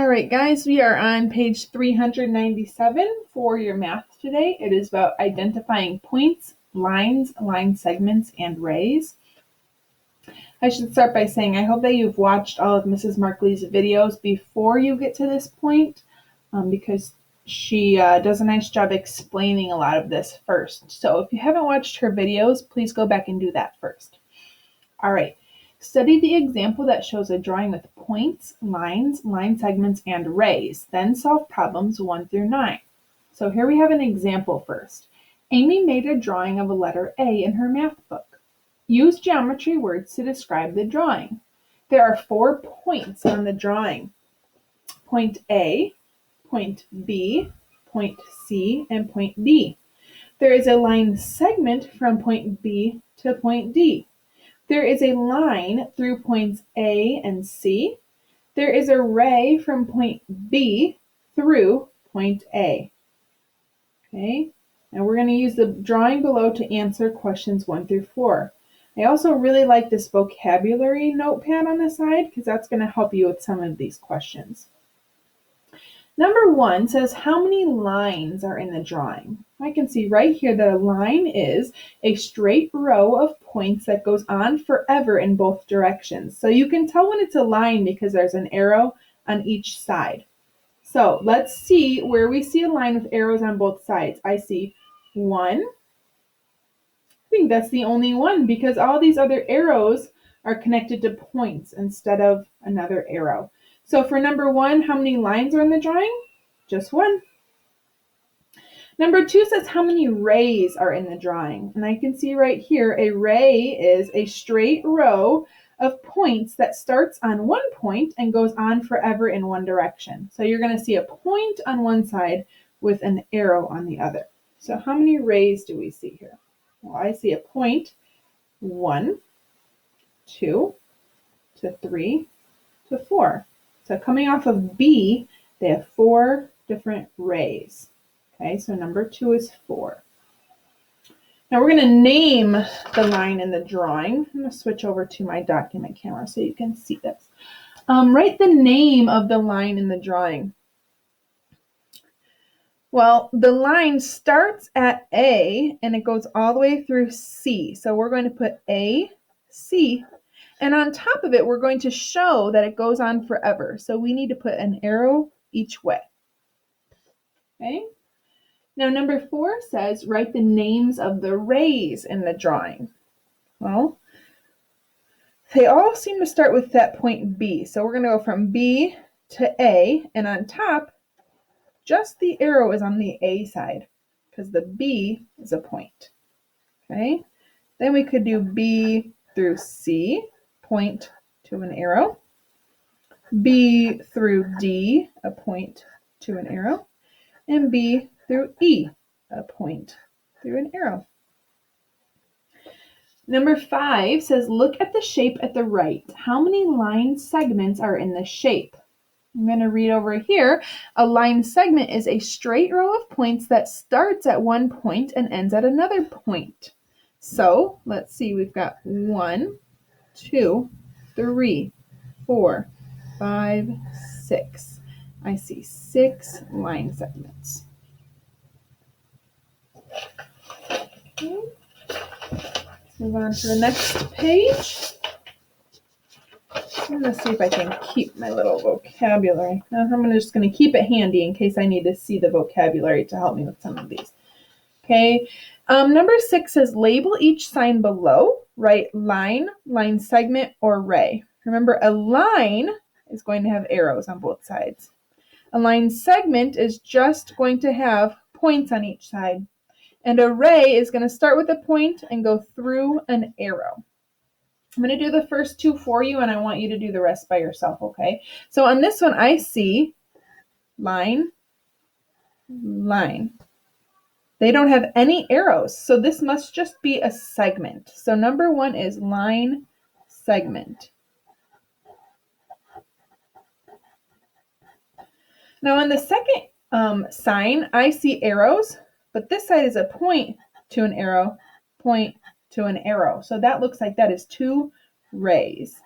All right, guys, we are on page 397 for your math today. It is about identifying points, lines, line segments, and rays. I should start by saying I hope that you've watched all of Mrs. Markley's videos before you get to this point, because she does a nice job explaining a lot of this first. So if you haven't watched her videos, please go back and do that first. All right. Study the example that shows a drawing with points, lines, line segments, and rays. Then solve problems 1 through 9. So here we have an example first. Amy made a drawing of a letter A in her math book. Use geometry words to describe the drawing. There are 4 points on the drawing. Point A, point B, point C, and point D. There is a line segment from point B to point D. There is a line through points A and C. There is a ray from point B through point A. Okay, and we're going to use the drawing below to answer questions 1 through 4. I also really like this vocabulary notepad on the side because that's going to help you with some of these questions. Number 1 says, how many lines are in the drawing? I can see right here that a line is a straight row of points that goes on forever in both directions. So you can tell when it's a line because there's an arrow on each side. So let's see where we see a line with arrows on both sides. I see 1. I think that's the only one because all these other arrows are connected to points instead of another arrow. So for number 1, how many lines are in the drawing? Just 1. Number 2 says how many rays are in the drawing. And I can see right here a ray is a straight row of points that starts on one point and goes on forever in one direction. So you're going to see a point on one side with an arrow on the other. So how many rays do we see here? Well, I see a point 1, 2 to 3 to 4. So coming off of B, they have 4 different rays. Okay, so number 2 is 4. Now we're going to name the line in the drawing. I'm going to switch over to my document camera so you can see this. Write the name of the line in the drawing. Well, the line starts at A and it goes all the way through C. So we're going to put A, C, and on top of it, we're going to show that it goes on forever. So we need to put an arrow each way. Okay. Now, number 4 says, write the names of the rays in the drawing. Well, they all seem to start with that point B. So we're going to go from B to A, and on top, just the arrow is on the A side because the B is a point. Okay. Then we could do B through C, point to an arrow. B through D, a point to an arrow. And B through E, a point through an arrow. Number 5 says, look at the shape at the right. How many line segments are in the shape? I'm going to read over here. A line segment is a straight row of points that starts at one point and ends at another point. So let's see, we've got 1, 2, 3, 4, 5, 6. I see 6 line segments. Okay. Let's move on to the next page. I'm going to see if I can keep my little vocabulary. I'm just going to keep it handy in case I need to see the vocabulary to help me with some of these. Okay. Number 6 says label each sign below. Write line, line segment, or ray. Remember, a line is going to have arrows on both sides. A line segment is just going to have points on each side. And a ray is going to start with a point and go through an arrow. I'm going to do the first 2 for you, and I want you to do the rest by yourself, okay? So on this one, I see line, line. They don't have any arrows, so this must just be a segment. So number 1 is line segment. Now on the second sign, I see arrows, but this side is a point to an arrow, point to an arrow. So that looks like that is 2 rays.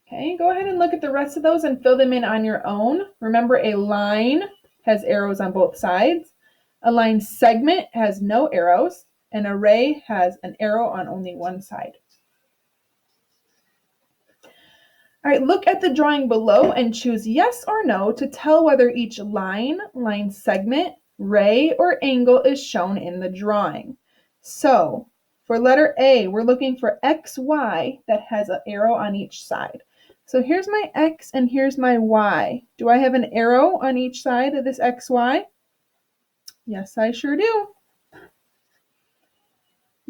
Okay, Okay, go ahead and look at the rest of those and fill them in on your own. Remember, a line has arrows on both sides. A line segment has no arrows. An array has an arrow on only one side. All right, look at the drawing below and choose yes or no to tell whether each line, line segment, ray, or angle is shown in the drawing. So, for letter A, we're looking for XY that has an arrow on each side. So here's my X and here's my Y. Do I have an arrow on each side of this XY? Yes, I sure do.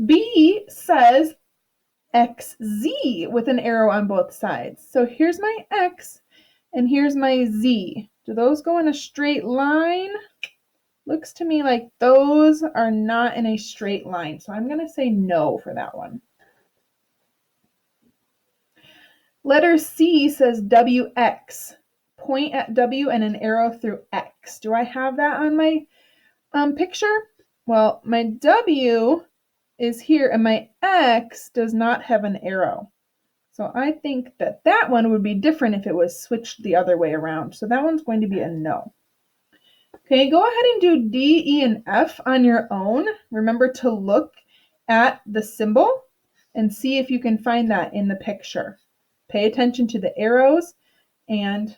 B says XZ with an arrow on both sides. So here's my X and here's my Z. Do those go in a straight line? Looks to me like those are not in a straight line. So I'm going to say no for that one. Letter C says WX. Point at W and an arrow through X. Do I have that on my picture? Well, my W is here and my X does not have an arrow. So I think that that one would be different if it was switched the other way around. So that one's going to be a no. Okay, go ahead and do D, E, and F on your own. Remember to look at the symbol and see if you can find that in the picture. Pay attention to the arrows and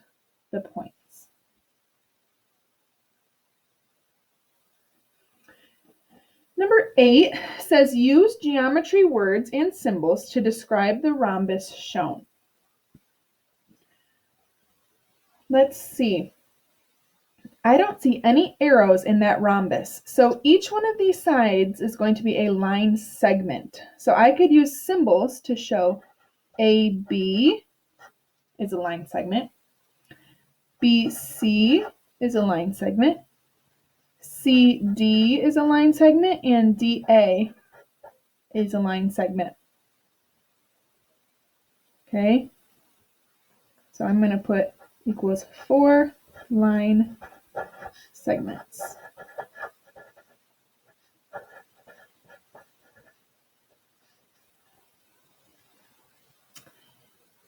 the points. Number 8 says use geometry words and symbols to describe the rhombus shown. Let's see. I don't see any arrows in that rhombus. So each one of these sides is going to be a line segment. So I could use symbols to show AB is a line segment. BC is a line segment. CD is a line segment, and DA is a line segment. Okay, so I'm going to put equals 4 line segments.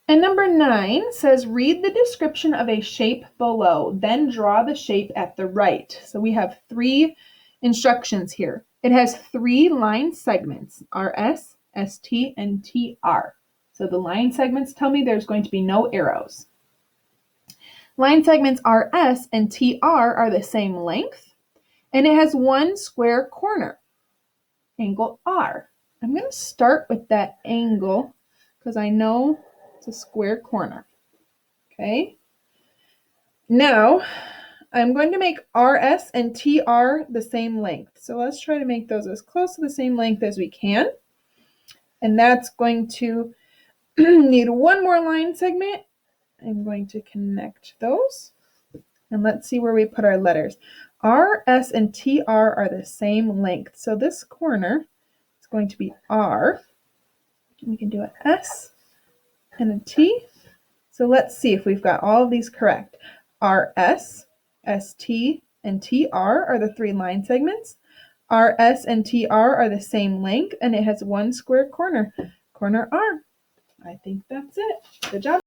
And number 9 says read the description of a shape below, then draw the shape at the right. So we have 3 instructions here. It has 3 line segments, RS, ST, and TR. So the line segments tell me there's going to be no arrows. Line segments RS and TR are the same length, and it has 1 square corner, angle R. I'm going to start with that angle because I know it's a square corner. Okay. Now, I'm going to make RS and TR the same length. So let's try to make those as close to the same length as we can. And that's going to need 1 more line segment. I'm going to connect those. And let's see where we put our letters. R, S, and TR are the same length. So this corner is going to be R. We can do an S and a T. So let's see if we've got all of these correct. RS, ST, and TR are the 3 line segments. RS and TR are the same length, and it has 1 square corner, corner R. I think that's it. Good job.